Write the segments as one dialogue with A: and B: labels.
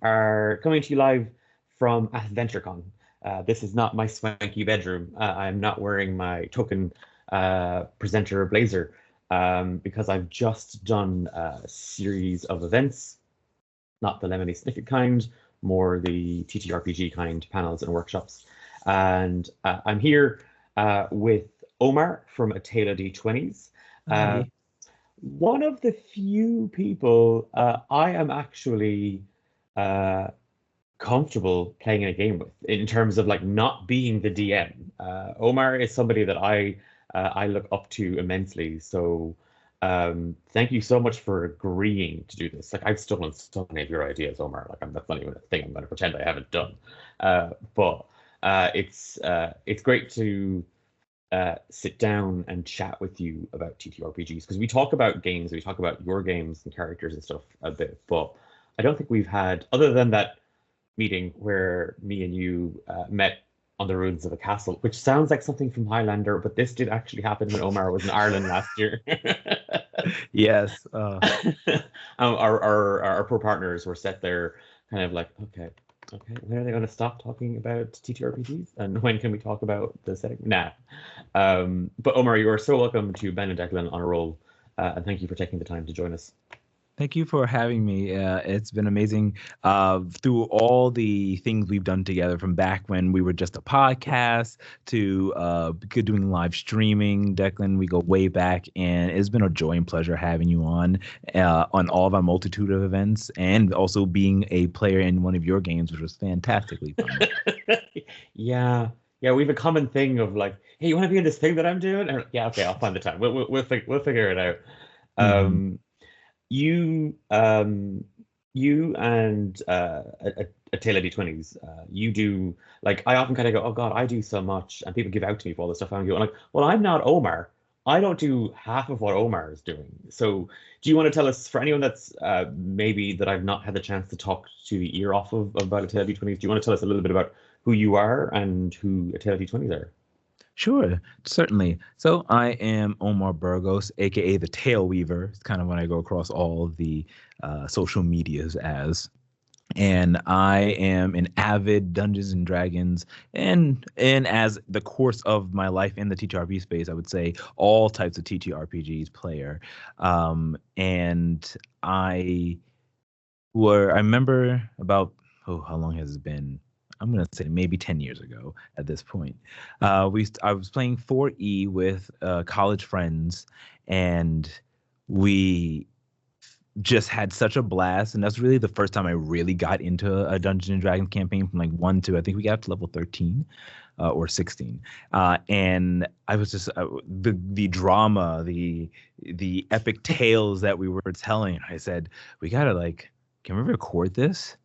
A: are coming to you live from AdventureCon. This is not my swanky bedroom. I'm not wearing my token presenter blazer because I've just done a series of events, not the lemony snippet kind, more the TTRPG kind panels and workshops. And I'm here with Omar from A Tale of D20s.
B: Hi.
A: One of the few people I am actually uh, comfortable playing in a game with in terms of like not being the DM. Omar is somebody that I look up to immensely. So thank you so much for agreeing to do this. Like I've stolen so many of your ideas, Omar. That's not even a thing I'm going to pretend I haven't done. But it's great to sit down and chat with you about TTRPGs because we talk about games, we talk about your games and characters and stuff a bit, but I don't think we've had, other than that meeting where me and you met on the ruins of a castle, which sounds like something from Highlander, but this did actually happen when Omar was in Ireland last year.
B: Yes.
A: Our poor partners were set there, kind of like, okay, when are they going to stop talking about TTRPGs? And when can we talk about the setting? Nah. But Omar, you are so welcome to Ben and Declan on a roll, and thank you for taking the time to join us.
B: Thank you for having me. It's been amazing through all the things we've done together, from back when we were just a podcast to doing live streaming. Declan, we go way back, and it's been a joy and pleasure having you on all of our multitude of events, and also being a player in one of your games, which was fantastically fun.
A: Yeah, we have a common thing of like, hey, you want to be in this thing that I'm doing? And yeah, okay, I'll find the time. We'll figure it out.
B: Mm-hmm.
A: You and a Tale of D20s, you do, like, I often kind of go, oh God, I do so much, and people give out to me for all this stuff. And I'm going like, well, I'm not Omar. I don't do half of what Omar is doing. So do you want to tell us, for anyone that's maybe that I've not had the chance to talk to the ear off of about a Tale of D20s, do you want to tell us a little bit about who you are and who a Tale of D20s are?
B: Sure, certainly. So I am Omar Burgos, aka the Tail Weaver. It's kind of when I go across all of the social medias as. And I am an avid Dungeons and Dragons, and as the course of my life in the TTRPG space, I would say all types of TTRPGs player. And I remember about, how long has it been? I'm gonna say maybe 10 years ago at this point. I was playing 4E with college friends, and we just had such a blast. And that's really the first time I really got into a Dungeons and Dragons campaign, from like 1 to, I think we got to level 13 or 16. And I was just the drama, the epic tales that we were telling. I said, we gotta, like, can we record this?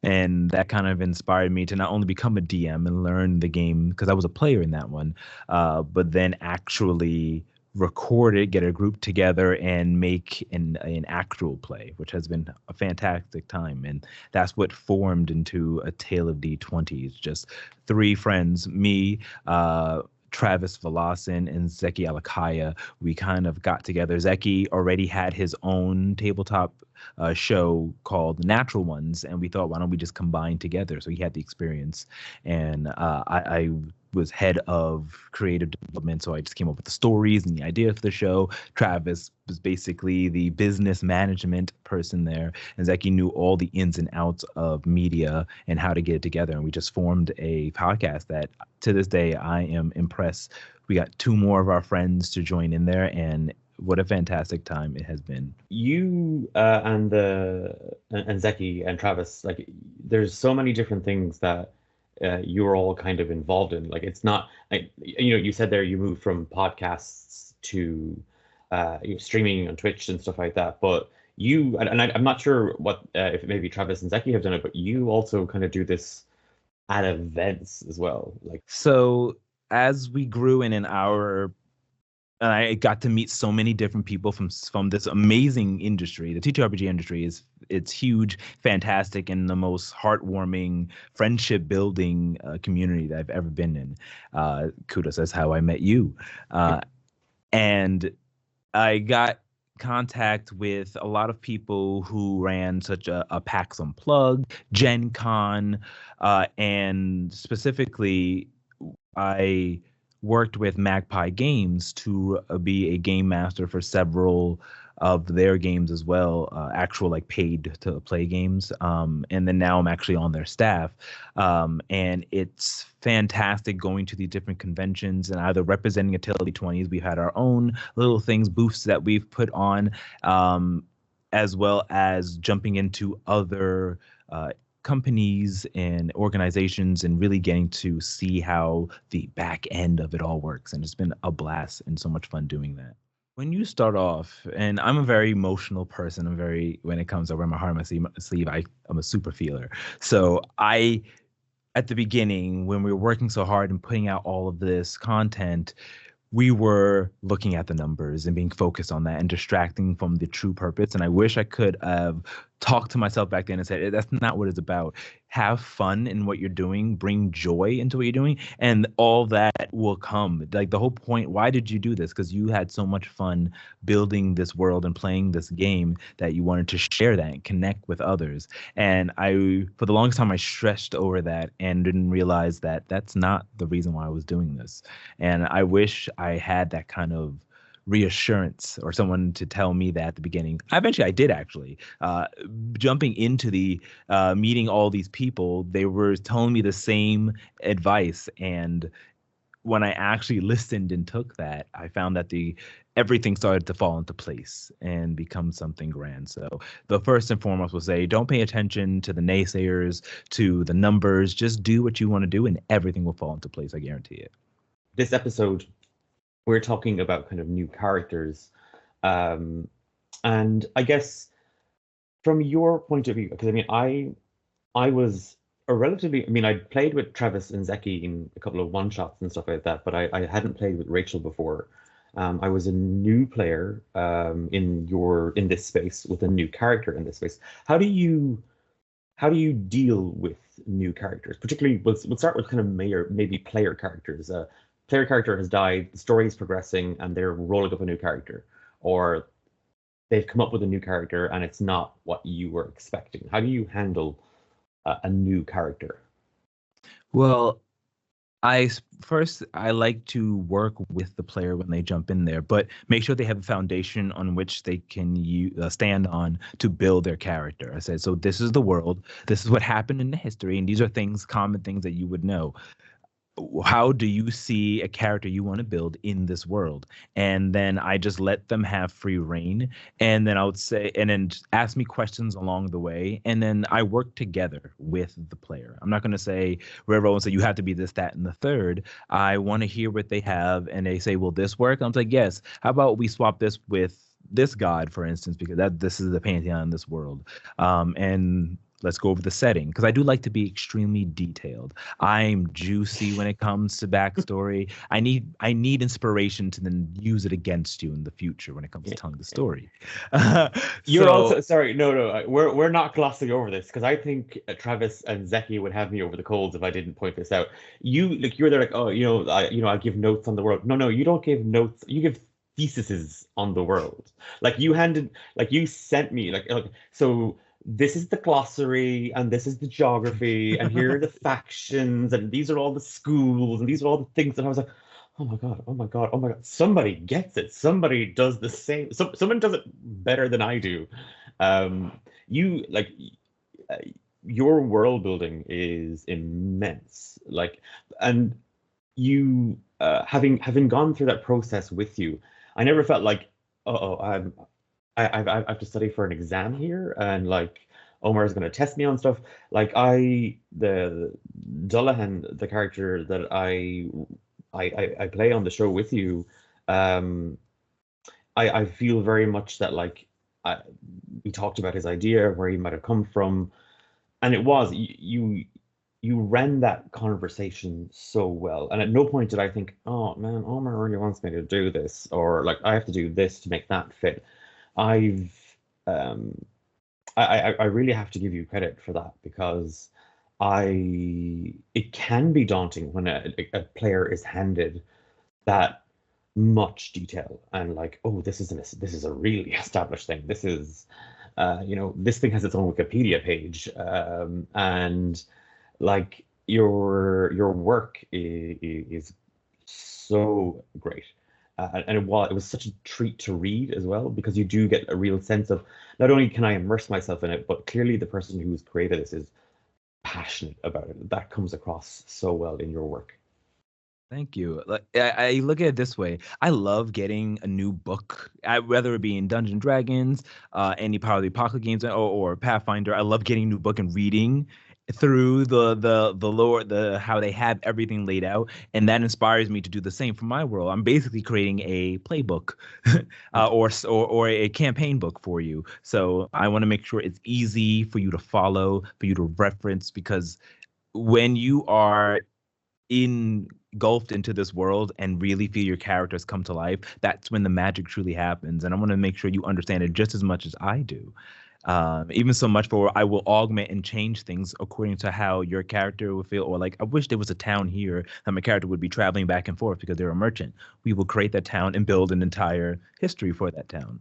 B: And that kind of inspired me to not only become a DM and learn the game, because I was a player in that one, but then actually record it, get a group together, and make an actual play, which has been a fantastic time. And that's what formed into A Tale of D20s. Just 3 friends, me, Travis Valasin, and Zeki Alakaya. We kind of got together. Zeki already had his own tabletop show called Natural Ones, and we thought, why don't we just combine together? So he had the experience, and I was head of creative development, so I just came up with the stories and the idea for the show. Travis was basically the business management person there, and Zeki knew all the ins and outs of media and how to get it together. And we just formed a podcast that, to this day, I am impressed. We got 2 more of our friends to join in there, and what a fantastic time it has been.
A: You and Zeki and Travis, like, there's so many different things that you're all kind of involved in. Like, it's not like, you said there you moved from podcasts to streaming on Twitch and stuff like that. But I'm not sure what if maybe Travis and Zeki have done it, but you also kind of do this at events as well. Like,
B: so as we grew in and I got to meet so many different people from this amazing industry. The TTRPG industry it's huge, fantastic, and the most heartwarming, friendship-building community that I've ever been in. Kudos, that's how I met you. And I got contact with a lot of people who ran such a PAX Unplugged, Gen Con, and specifically, I worked with Magpie Games to be a game master for several of their games as well, actual like paid to play games. And then now I'm actually on their staff. And it's fantastic going to these different conventions and either representing A Tale of D20s. We've had our own little things, booths that we've put on, as well as jumping into other companies and organizations and really getting to see how the back end of it all works. And it's been a blast and so much fun doing that. When you start off, and I'm a very emotional person, when it comes to wear my heart on my sleeve, I'm a super feeler. So at the beginning, when we were working so hard and putting out all of this content, we were looking at the numbers and being focused on that and distracting from the true purpose. And I wish I could have talked to myself back then and said, that's not what it's about. Have fun in what you're doing, bring joy into what you're doing, and all that will come. Like the whole point, why did you do this? Because you had so much fun building this world and playing this game that you wanted to share that and connect with others. And for the longest time, I stressed over that and didn't realize that that's not the reason why I was doing this. And I wish I had that kind of reassurance or someone to tell me that at the beginning. Eventually I did actually. Jumping into the meeting all these people, they were telling me the same advice. And when I actually listened and took that, I found that everything started to fall into place and become something grand. So the first and foremost will say, don't pay attention to the naysayers, to the numbers, just do what you want to do and everything will fall into place. I guarantee it.
A: This episode, we're talking about kind of new characters. And I guess from your point of view, because I mean, I was a relatively, I mean, I played with Travis and Zeki in a couple of one-shots and stuff like that, but I hadn't played with Rachel before. I was a new player in this space with a new character in this space. How do you deal with new characters? Particularly, we'll start with kind of maybe player characters. Player character has died, the story is progressing, and they're rolling up a new character, or they've come up with a new character and it's not what you were expecting. How do you handle a new character?
B: Well, I like to work with the player when they jump in there, but make sure they have a foundation on which they can stand on to build their character. I said, so this is the world, this is what happened in the history, and these are common things that you would know. How do you see a character you want to build in this world? And then I just let them have free reign. And then I would say, and then ask me questions along the way. And then I work together with the player. I'm not going to say, wherever everyone say, you have to be this, that, and the third. I want to hear what they have. And they say, will this work? I'm like, yes. How about we swap this with this god, for instance, because this is the pantheon in this world. And let's go over the setting, because I do like to be extremely detailed. I'm juicy when it comes to backstory. I need inspiration to then use it against you in the future when it comes to telling the story.
A: You're also sorry. No. We're not glossing over this, because I think Travis and Zeki would have me over the coals if I didn't point this out. You're there like, oh, I give notes on the world. No, you don't give notes. You give theses on the world. Like you sent me so. This is the glossary, and this is the geography, and here are the factions, and these are all the schools, and these are all the things. And I was like, oh my god, somebody gets it. Somebody does the same. Someone does it better than I do. Your world building is immense. And you having gone through that process with you, I never felt like, I have to study for an exam here, and Omar is going to test me on stuff. The Dullahan, the character that I play on the show with you, I feel very much that we talked about his idea, where he might have come from, and it was you ran that conversation so well, and at no point did I think, oh man, Omar really wants me to do this, or I have to do this to make that fit. I really have to give you credit for that, because it can be daunting when a player is handed that much detail and like, oh, this is a really established thing. This is, this thing has its own Wikipedia page, and like your work is so great. And it was such a treat to read as well, because you do get a real sense of not only can I immerse myself in it, but clearly the person who's created this is passionate about it. That comes across so well in your work.
B: Thank you. Like I look at it this way. I love getting a new book, whether it be in Dungeons Dragons, any Power of the Apocalypse games, or Pathfinder. I love getting a new book and reading through the lore, the how they have everything laid out, and that inspires me to do the same for my world. I'm basically creating a playbook, or a campaign book for you. So I want to make sure it's easy for you to follow, for you to reference, because when you are engulfed into this world and really feel your characters come to life, that's when the magic truly happens. And I want to make sure you understand it just as much as I do. Even so much for I will augment and change things according to how your character will feel. Or like, I wish there was a town here that my character would be traveling back and forth because they're a merchant. We will create that town and build an entire history for that town,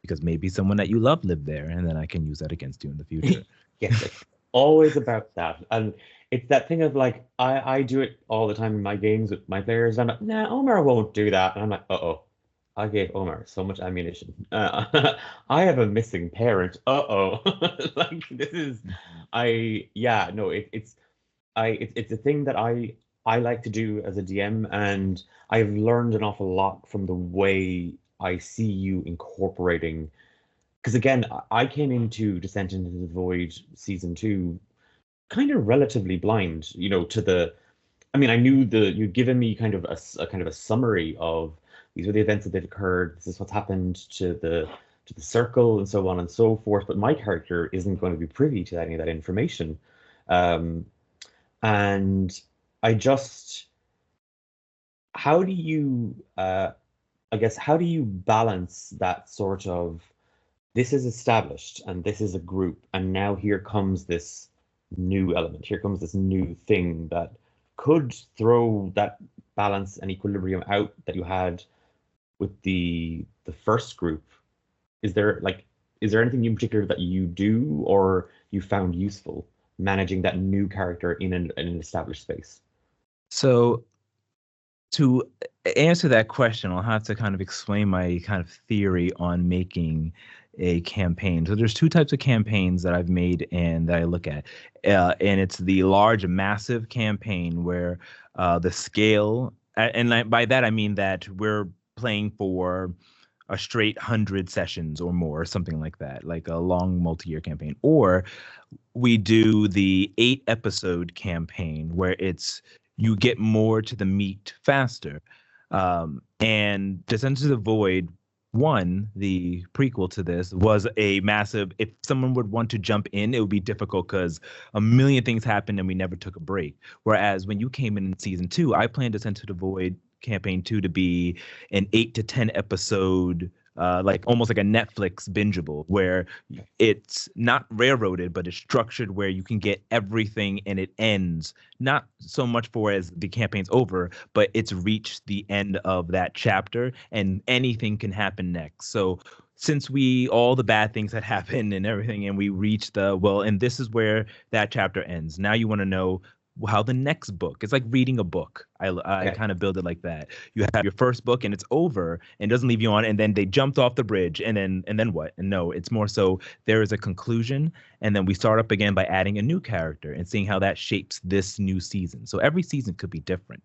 B: because maybe someone that you love lived there, and then I can use that against you in the future.
A: Yes, it's always about that. And it's that thing of like, I do it all the time in my games with my players. I'm like, nah, Omar won't do that. And I'm like, uh-oh, I gave Omar so much ammunition. I have a missing parent. Uh-oh. Like this is, yeah, no, it's a thing that I like to do as a DM, and I've learned an awful lot from the way I see you incorporating. Because again, I came into Descent into the Void season two kind of relatively blind, to the. I mean, I knew you'd given me kind of a kind of a summary of these were the events that had occurred. This is what's happened to the circle and so on and so forth. But my character isn't going to be privy to any of that information, um, and I just. How do you, I guess, how do you balance that sort of this is established and this is a group, and now here comes this new element, here comes this new thing that could throw that balance and equilibrium out that you had with the first group? Is there anything in particular that you do or you found useful managing that new character in an established space?
B: So to answer that question, I'll have to kind of explain my kind of theory on making a campaign. So there's two types of campaigns that I've made and that I look at. And it's the large, massive campaign where the scale, by that I mean that we're playing for a straight 100 sessions or more, or something like that, like a long multi-year campaign. Or we do the 8-episode campaign where it's you get more to the meat faster. And Descent into the Void 1, the prequel to this, was a massive. If someone would want to jump in, it would be difficult because a million things happened and we never took a break. Whereas when you came in season 2, I planned Descent into the Void campaign 2 to be an 8 to 10 episode, like almost like a Netflix bingeable, where it's not railroaded, but it's structured where you can get everything and it ends not so much for as the campaign's over, but it's reached the end of that chapter and anything can happen next. So since all the bad things had happened and everything, and we reached and this is where that chapter ends. Now you want to know how the next book. It's like reading a book. I kind of build it like that. You have your first book and it's over and doesn't leave you on, and then they jumped off the bridge and then what? And no, it's more so there is a conclusion, and then we start up again by adding a new character and seeing how that shapes this new season. So every season could be different.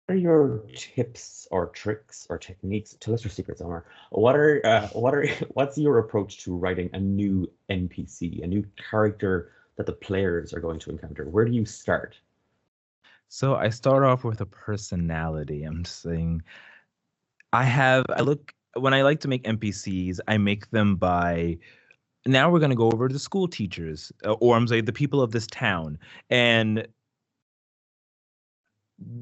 A: What are your tips or tricks or techniques? Tell us your secrets, Omar. What's your approach to writing a new NPC, a new character that the players are going to encounter? Where do you start?
B: So I start off with a personality. I'm saying when I like to make NPCs, I make them by, now we're going to go over to the school teachers, or I'm saying the people of this town. And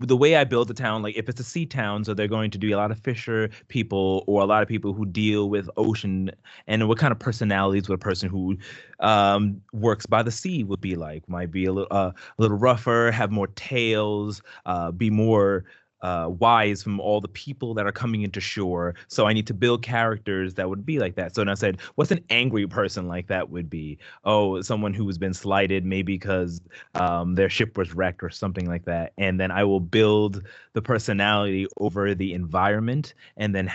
B: the way I build the town, like if it's a sea town, so they're going to do a lot of fisher people or a lot of people who deal with ocean, and what kind of personalities would a person who works by the sea would be like? Might be a little rougher, have more tails, be more wise from all the people that are coming into shore. So I need to build characters that would be like that. So then I said, what's an angry person like that would be? Oh, someone who has been slighted, maybe because their ship was wrecked or something like that. And then I will build the personality over the environment, and then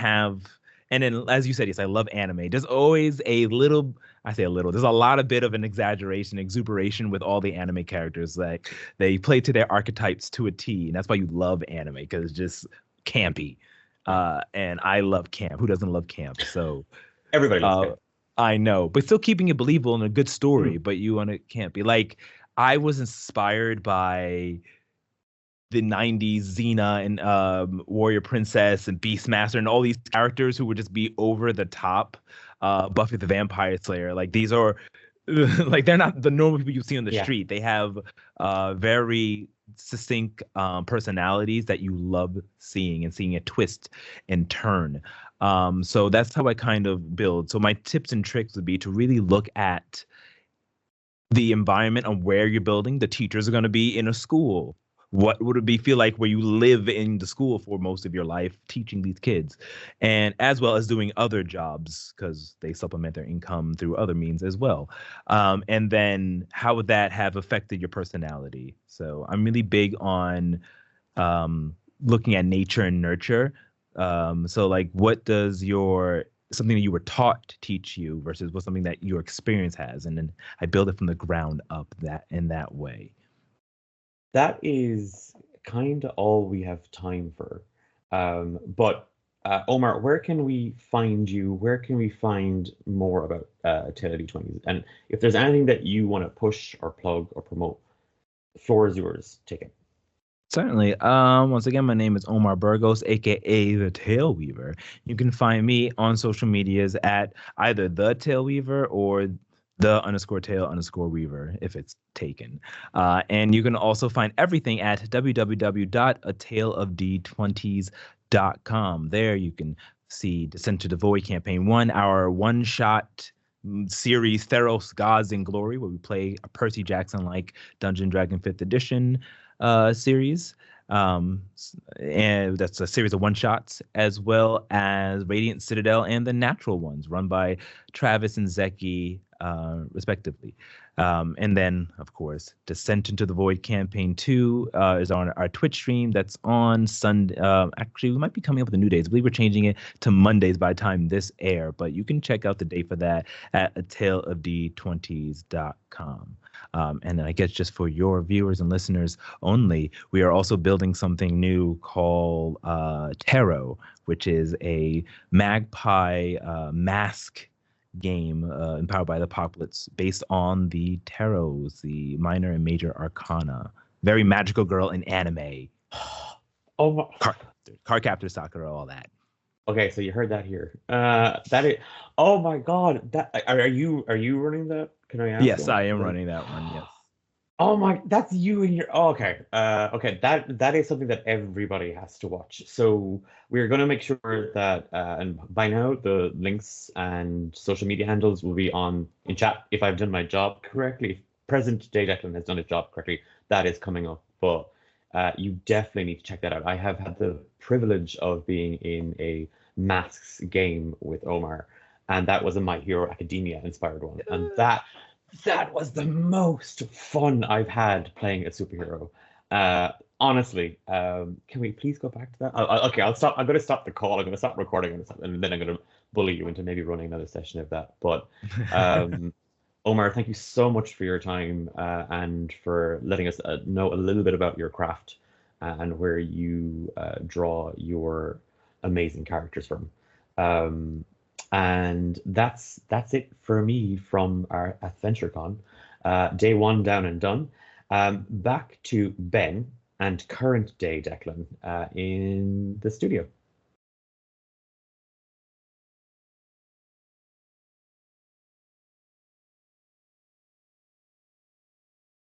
B: as you said, yes, I love anime. There's always a little, I say a little, there's a lot of bit of an exaggeration, exuberation with all the anime characters. Like they play to their archetypes to a T. And that's why you love anime, because it's just campy. And I love camp. Who doesn't love camp? So
A: Everybody loves camp.
B: I know, but still keeping it believable and a good story, but you want it can't be. Like, I was inspired by the 90s Xena and Warrior Princess and Beastmaster and all these characters who would just be over the top. Buffy the Vampire Slayer, like these are like they're not the normal people you see on the street. They have very succinct personalities that you love seeing and seeing a twist and turn. So that's how I kind of build. So my tips and tricks would be to really look at the environment on where you're building. The teachers are going to be in a school. What would it be feel like where you live in the school for most of your life teaching these kids, and as well as doing other jobs because they supplement their income through other means as well. And then how would that have affected your personality? So I'm really big on looking at nature and nurture. So like, what does something that you were taught to teach you versus what something that your experience has, and then I build it from the ground up in that way.
A: That is kind of all we have time for. But Omar, where can we find you? Where can we find more about A Tale of D20s? And if there's anything that you want to push or plug or promote, the floor is yours. Take it.
B: Certainly. Once again, my name is Omar Burgos, aka the Tail Weaver. You can find me on social medias at either the Tail Weaver or the_tail_weaver if it's taken. And you can also find everything at www.ataleofd20s.com. There you can see Descent to the Void Campaign 1, our one-shot series, Theros, Gods in Glory, where we play a Percy Jackson-like Dungeon Dragon 5th Edition series. And that's a series of one-shots, as well as Radiant Citadel and the Natural Ones, run by Travis and Zeki, respectively. And then, of course, Descent into the Void Campaign 2 is on our Twitch stream. That's on Sunday. Actually, we might be coming up with the new days. I believe we're changing it to Mondays by the time this air, but you can check out the date for that at ataleofd20s.com. And I guess just for your viewers and listeners only, we are also building something new called Tarot, which is a magpie mask game empowered by the Apocalypse based on the tarots, the minor and major arcana. Very magical girl in anime.
A: Oh my.
B: Card captor Sakura, all that.
A: Okay, so you heard that here. That is. Oh my God! That are you running that? Can I ask?
B: Yes, I am running that one. Yes.
A: Oh my, that's you and your. Oh, okay. Okay. That is something that everybody has to watch. So we're gonna make sure that, and by now the links and social media handles will be in chat. If I've done my job correctly, if present day Declan has done his job correctly, that is coming up. But you definitely need to check that out. I have had the privilege of being in a masks game with Omar, and that was a My Hero Academia inspired one, and that was the most fun I've had playing a superhero. Honestly, can we please go back to that? Okay, I'll stop. I'm going to stop the call. I'm going to stop recording, and then I'm going to bully you into maybe running another session of that. But Omar, thank you so much for your time and for letting us know a little bit about your craft and where you draw your amazing characters from. And that's it for me from our AdventureCon. Day one down and done. Back to Ben and current day Declan in the studio.